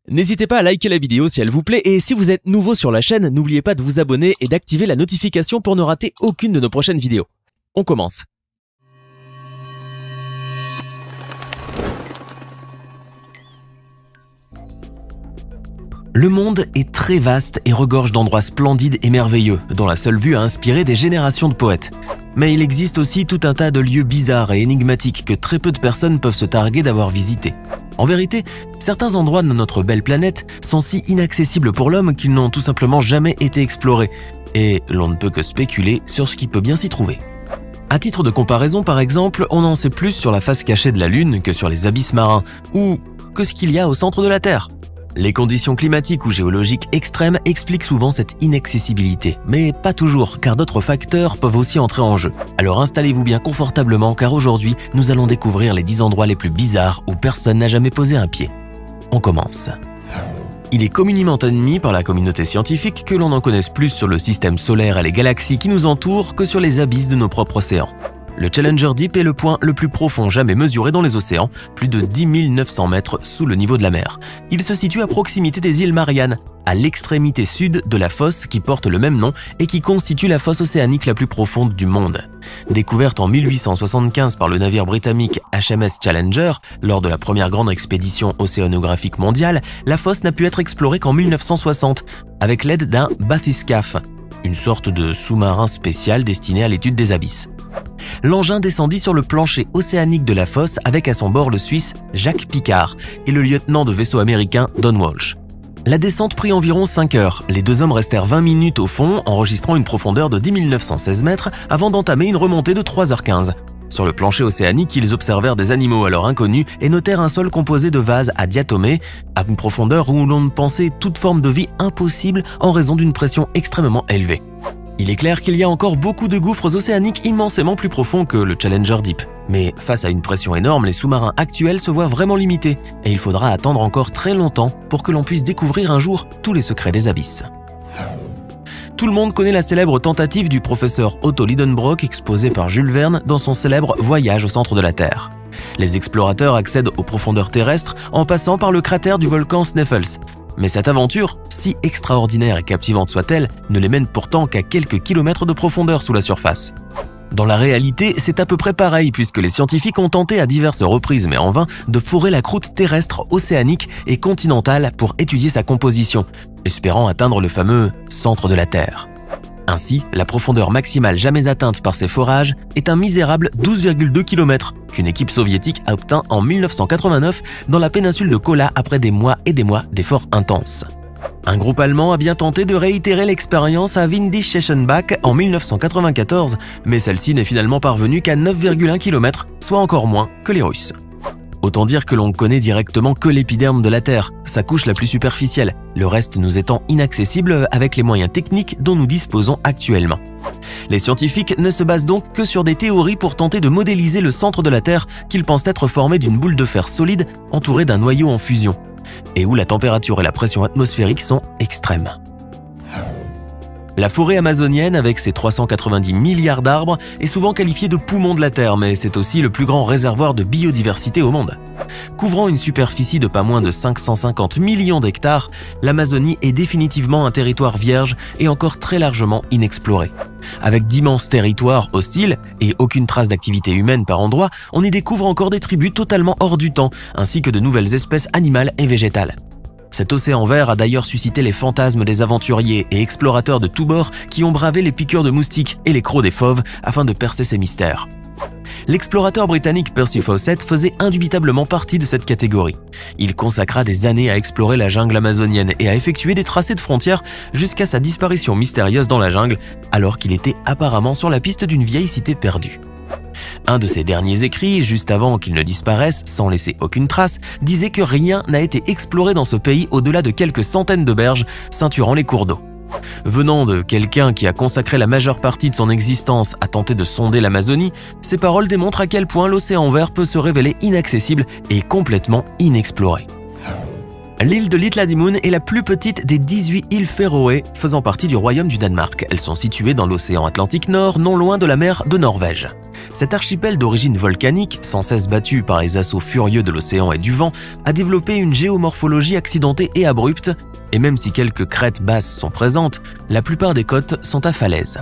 N'hésitez pas à liker la vidéo si elle vous plaît et si vous êtes nouveau sur la chaîne, n'oubliez pas de vous abonner et d'activer la notification pour ne rater aucune de nos prochaines vidéos. On commence. Le monde est très vaste et regorge d'endroits splendides et merveilleux, dont la seule vue a inspiré des générations de poètes. Mais il existe aussi tout un tas de lieux bizarres et énigmatiques que très peu de personnes peuvent se targuer d'avoir visités. En vérité, certains endroits de notre belle planète sont si inaccessibles pour l'homme qu'ils n'ont tout simplement jamais été explorés, et l'on ne peut que spéculer sur ce qui peut bien s'y trouver. À titre de comparaison, par exemple, on en sait plus sur la face cachée de la Lune que sur les abysses marins, ou que ce qu'il y a au centre de la Terre. Les conditions climatiques ou géologiques extrêmes expliquent souvent cette inaccessibilité, mais pas toujours, car d'autres facteurs peuvent aussi entrer en jeu. Alors installez-vous bien confortablement, car aujourd'hui, nous allons découvrir les 10 endroits les plus bizarres où personne n'a jamais posé un pied. On commence. Il est communément admis par la communauté scientifique que l'on en connaisse plus sur le système solaire et les galaxies qui nous entourent que sur les abysses de nos propres océans. Le Challenger Deep est le point le plus profond jamais mesuré dans les océans, plus de 10 900 mètres sous le niveau de la mer. Il se situe à proximité des îles Mariannes, à l'extrémité sud de la fosse qui porte le même nom et qui constitue la fosse océanique la plus profonde du monde. Découverte en 1875 par le navire britannique HMS Challenger, lors de la première grande expédition océanographique mondiale, la fosse n'a pu être explorée qu'en 1960, avec l'aide d'un bathyscaphe, une sorte de sous-marin spécial destiné à l'étude des abysses. L'engin descendit sur le plancher océanique de la fosse avec à son bord le Suisse Jacques Piccard et le lieutenant de vaisseau américain Don Walsh. La descente prit environ 5 heures. Les deux hommes restèrent 20 minutes au fond, enregistrant une profondeur de 10 916 mètres avant d'entamer une remontée de 3h15. Sur le plancher océanique, ils observèrent des animaux alors inconnus et notèrent un sol composé de vases à diatomées, à une profondeur où l'on pensait toute forme de vie impossible en raison d'une pression extrêmement élevée. Il est clair qu'il y a encore beaucoup de gouffres océaniques immensément plus profonds que le Challenger Deep. Mais face à une pression énorme, les sous-marins actuels se voient vraiment limités et il faudra attendre encore très longtemps pour que l'on puisse découvrir un jour tous les secrets des abysses. Tout le monde connaît la célèbre tentative du professeur Otto Lidenbrock exposée par Jules Verne dans son célèbre Voyage au centre de la Terre. Les explorateurs accèdent aux profondeurs terrestres en passant par le cratère du volcan Sneffels. Mais cette aventure, si extraordinaire et captivante soit-elle, ne les mène pourtant qu'à quelques kilomètres de profondeur sous la surface. Dans la réalité, c'est à peu près pareil puisque les scientifiques ont tenté à diverses reprises, mais en vain, de forer la croûte terrestre, océanique et continentale pour étudier sa composition, espérant atteindre le fameux centre de la Terre. Ainsi, la profondeur maximale jamais atteinte par ces forages est un misérable 12,2 km qu'une équipe soviétique a obtint en 1989 dans la péninsule de Kola après des mois et des mois d'efforts intenses. Un groupe allemand a bien tenté de réitérer l'expérience à Windischenbach en 1994, mais celle-ci n'est finalement parvenue qu'à 9,1 km, soit encore moins que les Russes. Autant dire que l'on connaît directement que l'épiderme de la Terre, sa couche la plus superficielle, le reste nous étant inaccessible avec les moyens techniques dont nous disposons actuellement. Les scientifiques ne se basent donc que sur des théories pour tenter de modéliser le centre de la Terre qu'ils pensent être formé d'une boule de fer solide entourée d'un noyau en fusion, et où la température et la pression atmosphérique sont extrêmes. La forêt amazonienne, avec ses 390 milliards d'arbres, est souvent qualifiée de poumon de la Terre, mais c'est aussi le plus grand réservoir de biodiversité au monde. Couvrant une superficie de pas moins de 550 millions d'hectares, l'Amazonie est définitivement un territoire vierge et encore très largement inexploré. Avec d'immenses territoires hostiles et aucune trace d'activité humaine par endroits, on y découvre encore des tribus totalement hors du temps, ainsi que de nouvelles espèces animales et végétales. Cet océan vert a d'ailleurs suscité les fantasmes des aventuriers et explorateurs de tous bords qui ont bravé les piqûres de moustiques et les crocs des fauves afin de percer ces mystères. L'explorateur britannique Percy Fawcett faisait indubitablement partie de cette catégorie. Il consacra des années à explorer la jungle amazonienne et à effectuer des tracés de frontières jusqu'à sa disparition mystérieuse dans la jungle, alors qu'il était apparemment sur la piste d'une vieille cité perdue. Un de ses derniers écrits, juste avant qu'il ne disparaisse sans laisser aucune trace, disait que rien n'a été exploré dans ce pays au-delà de quelques centaines de berges ceinturant les cours d'eau. Venant de quelqu'un qui a consacré la majeure partie de son existence à tenter de sonder l'Amazonie, ces paroles démontrent à quel point l'océan vert peut se révéler inaccessible et complètement inexploré. L'île de l'Isla-Dimoun est la plus petite des 18 îles Féroé faisant partie du royaume du Danemark. Elles sont situées dans l'océan Atlantique Nord, non loin de la mer de Norvège. Cet archipel d'origine volcanique, sans cesse battu par les assauts furieux de l'océan et du vent, a développé une géomorphologie accidentée et abrupte, et même si quelques crêtes basses sont présentes, la plupart des côtes sont à falaises.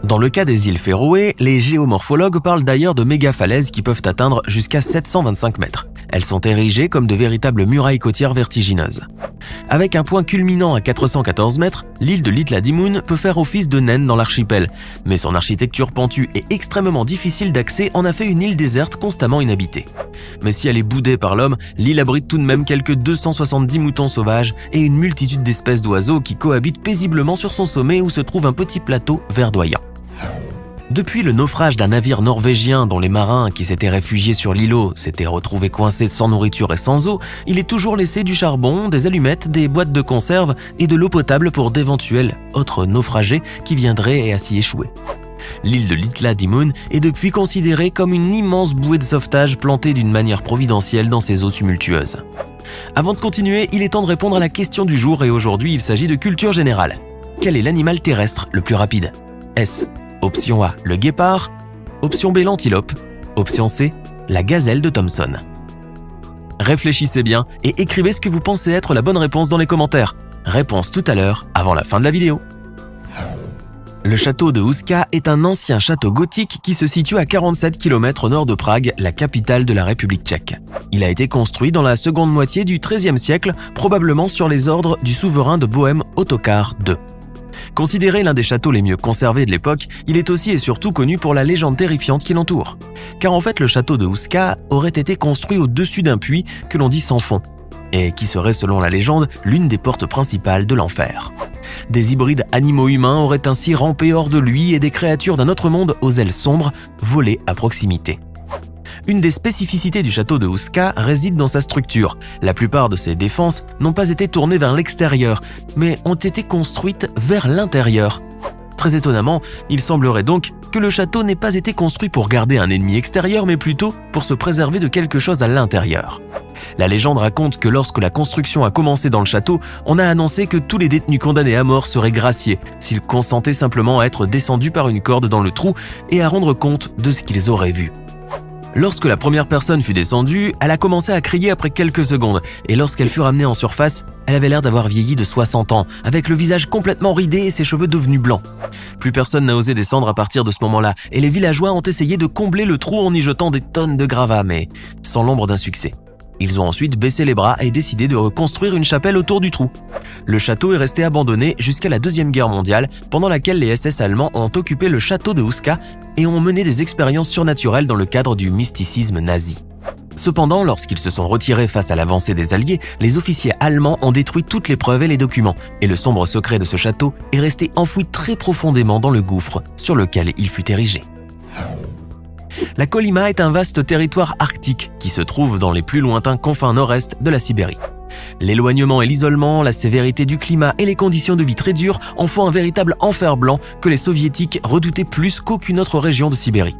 Dans le cas des îles Féroé, les géomorphologues parlent d'ailleurs de méga-falaises qui peuvent atteindre jusqu'à 725 mètres. Elles sont érigées comme de véritables murailles côtières vertigineuses. Avec un point culminant à 414 mètres, l'île de l'Isla-Dimoun peut faire office de naine dans l'archipel, mais son architecture pentue et extrêmement difficile d'accès en a fait une île déserte constamment inhabitée. Mais si elle est boudée par l'homme, l'île abrite tout de même quelques 270 moutons sauvages et une multitude d'espèces d'oiseaux qui cohabitent paisiblement sur son sommet où se trouve un petit plateau verdoyant. Depuis le naufrage d'un navire norvégien dont les marins qui s'étaient réfugiés sur l'îlot s'étaient retrouvés coincés sans nourriture et sans eau, il est toujours laissé du charbon, des allumettes, des boîtes de conserve et de l'eau potable pour d'éventuels autres naufragés qui viendraient à s'y échouer. L'île de l'Isla-Dimoun est depuis considérée comme une immense bouée de sauvetage plantée d'une manière providentielle dans ses eaux tumultueuses. Avant de continuer, il est temps de répondre à la question du jour et aujourd'hui il s'agit de culture générale. Quel est l'animal terrestre le plus rapide? Est-ce option A, le guépard, option B, l'antilope, option C, la gazelle de Thomson? Réfléchissez bien et écrivez ce que vous pensez être la bonne réponse dans les commentaires. Réponse tout à l'heure, avant la fin de la vidéo. Le château de Houska est un ancien château gothique qui se situe à 47 km au nord de Prague, la capitale de la République tchèque. Il a été construit dans la seconde moitié du XIIIe siècle, probablement sur les ordres du souverain de Bohême Ottokar II. Considéré l'un des châteaux les mieux conservés de l'époque, il est aussi et surtout connu pour la légende terrifiante qui l'entoure. Car en fait, le château de Houska aurait été construit au-dessus d'un puits que l'on dit sans fond, et qui serait selon la légende l'une des portes principales de l'enfer. Des hybrides animaux-humains auraient ainsi rampé hors de lui et des créatures d'un autre monde aux ailes sombres volaient à proximité. Une des spécificités du château de Houska réside dans sa structure. La plupart de ses défenses n'ont pas été tournées vers l'extérieur, mais ont été construites vers l'intérieur. Très étonnamment, il semblerait donc que le château n'ait pas été construit pour garder un ennemi extérieur, mais plutôt pour se préserver de quelque chose à l'intérieur. La légende raconte que lorsque la construction a commencé dans le château, on a annoncé que tous les détenus condamnés à mort seraient graciés s'ils consentaient simplement à être descendus par une corde dans le trou et à rendre compte de ce qu'ils auraient vu. Lorsque la première personne fut descendue, elle a commencé à crier après quelques secondes et lorsqu'elle fut ramenée en surface, elle avait l'air d'avoir vieilli de 60 ans, avec le visage complètement ridé et ses cheveux devenus blancs. Plus personne n'a osé descendre à partir de ce moment-là et les villageois ont essayé de combler le trou en y jetant des tonnes de gravats, mais sans l'ombre d'un succès. Ils ont ensuite baissé les bras et décidé de reconstruire une chapelle autour du trou. Le château est resté abandonné jusqu'à la Deuxième Guerre mondiale, pendant laquelle les SS allemands ont occupé le château de Houska et ont mené des expériences surnaturelles dans le cadre du mysticisme nazi. Cependant, lorsqu'ils se sont retirés face à l'avancée des Alliés, les officiers allemands ont détruit toutes les preuves et les documents, et le sombre secret de ce château est resté enfoui très profondément dans le gouffre sur lequel il fut érigé. La Kolyma est un vaste territoire arctique qui se trouve dans les plus lointains confins nord-est de la Sibérie. L'éloignement et l'isolement, la sévérité du climat et les conditions de vie très dures en font un véritable enfer blanc que les soviétiques redoutaient plus qu'aucune autre région de Sibérie.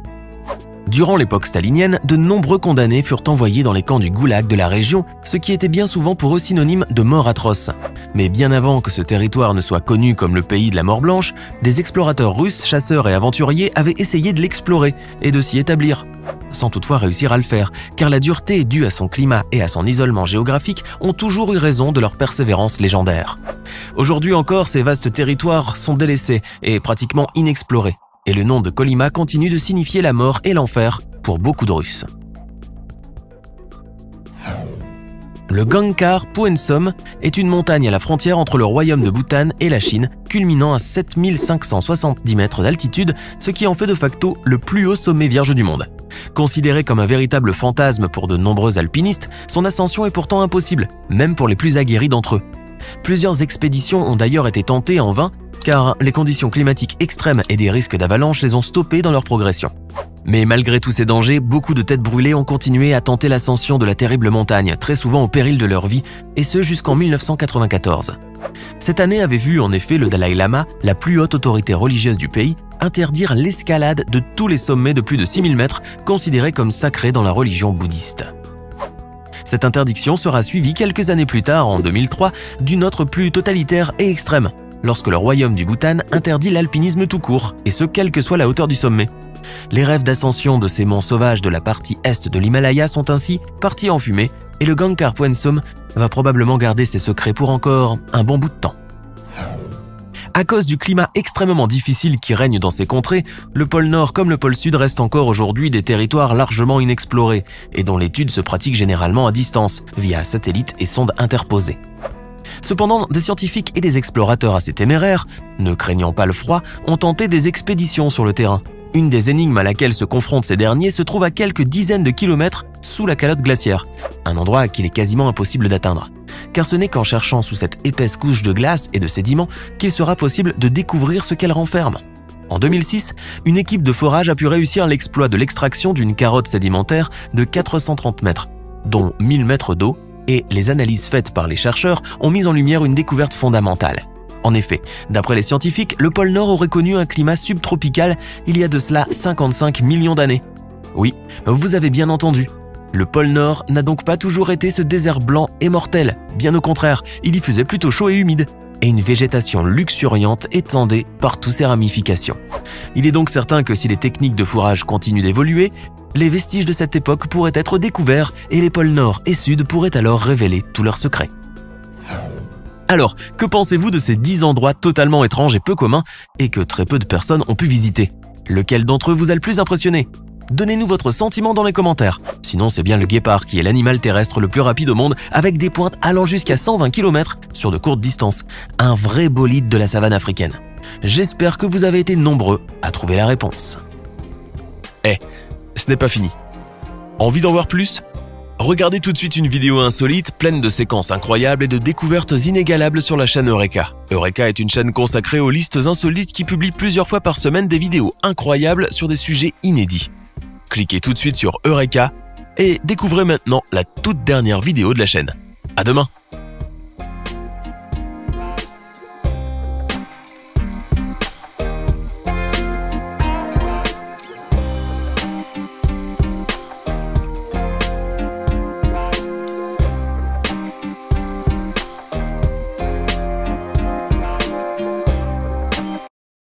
Durant l'époque stalinienne, de nombreux condamnés furent envoyés dans les camps du goulag de la région, ce qui était bien souvent pour eux synonyme de mort atroce. Mais bien avant que ce territoire ne soit connu comme le pays de la mort blanche, des explorateurs russes, chasseurs et aventuriers avaient essayé de l'explorer et de s'y établir, sans toutefois réussir à le faire, car la dureté due à son climat et à son isolement géographique ont toujours eu raison de leur persévérance légendaire. Aujourd'hui encore, ces vastes territoires sont délaissés et pratiquement inexplorés. Et le nom de Kolyma continue de signifier la mort et l'enfer pour beaucoup de Russes. Le Gangkhar Puensum est une montagne à la frontière entre le royaume de Bhoutan et la Chine, culminant à 7570 mètres d'altitude, ce qui en fait de facto le plus haut sommet vierge du monde. Considéré comme un véritable fantasme pour de nombreux alpinistes, son ascension est pourtant impossible, même pour les plus aguerris d'entre eux. Plusieurs expéditions ont d'ailleurs été tentées en vain, car les conditions climatiques extrêmes et des risques d'avalanche les ont stoppés dans leur progression. Mais malgré tous ces dangers, beaucoup de têtes brûlées ont continué à tenter l'ascension de la terrible montagne, très souvent au péril de leur vie, et ce jusqu'en 1994. Cette année avait vu en effet le Dalai Lama, la plus haute autorité religieuse du pays, interdire l'escalade de tous les sommets de plus de 6000 mètres considérés comme sacrés dans la religion bouddhiste. Cette interdiction sera suivie quelques années plus tard, en 2003, d'une autre plus totalitaire et extrême, lorsque le royaume du Bhoutan interdit l'alpinisme tout court, et ce quelle que soit la hauteur du sommet. Les rêves d'ascension de ces monts sauvages de la partie est de l'Himalaya sont ainsi partis en fumée, et le Gangkhar Puen Som va probablement garder ses secrets pour encore un bon bout de temps. À cause du climat extrêmement difficile qui règne dans ces contrées, le pôle Nord comme le pôle Sud restent encore aujourd'hui des territoires largement inexplorés et dont l'étude se pratique généralement à distance, via satellites et sondes interposées. Cependant, des scientifiques et des explorateurs assez téméraires, ne craignant pas le froid, ont tenté des expéditions sur le terrain. Une des énigmes à laquelle se confrontent ces derniers se trouve à quelques dizaines de kilomètres sous la calotte glaciaire, un endroit qu'il est quasiment impossible d'atteindre. Car ce n'est qu'en cherchant sous cette épaisse couche de glace et de sédiments qu'il sera possible de découvrir ce qu'elle renferme. En 2006, une équipe de forage a pu réussir l'exploit de l'extraction d'une carotte sédimentaire de 430 mètres, dont 1000 mètres d'eau, et les analyses faites par les chercheurs ont mis en lumière une découverte fondamentale. En effet, d'après les scientifiques, le pôle Nord aurait connu un climat subtropical il y a de cela 55 millions d'années. Oui, vous avez bien entendu. Le pôle Nord n'a donc pas toujours été ce désert blanc et mortel, bien au contraire, il y faisait plutôt chaud et humide, et une végétation luxuriante étendait par toutes ses ramifications. Il est donc certain que si les techniques de fourrage continuent d'évoluer, les vestiges de cette époque pourraient être découverts et les pôles Nord et Sud pourraient alors révéler tous leurs secrets. Alors, que pensez-vous de ces 10 endroits totalement étranges et peu communs et que très peu de personnes ont pu visiter? Lequel d'entre eux vous a le plus impressionné? Donnez-nous votre sentiment dans les commentaires. Sinon, c'est bien le guépard qui est l'animal terrestre le plus rapide au monde avec des pointes allant jusqu'à 120 km sur de courtes distances. Un vrai bolide de la savane africaine. J'espère que vous avez été nombreux à trouver la réponse. Ce n'est pas fini. Envie d'en voir plus? Regardez tout de suite une vidéo insolite pleine de séquences incroyables et de découvertes inégalables sur la chaîne Eureka. Eureka est une chaîne consacrée aux listes insolites qui publie plusieurs fois par semaine des vidéos incroyables sur des sujets inédits. Cliquez tout de suite sur Eureka et découvrez maintenant la toute dernière vidéo de la chaîne. À demain!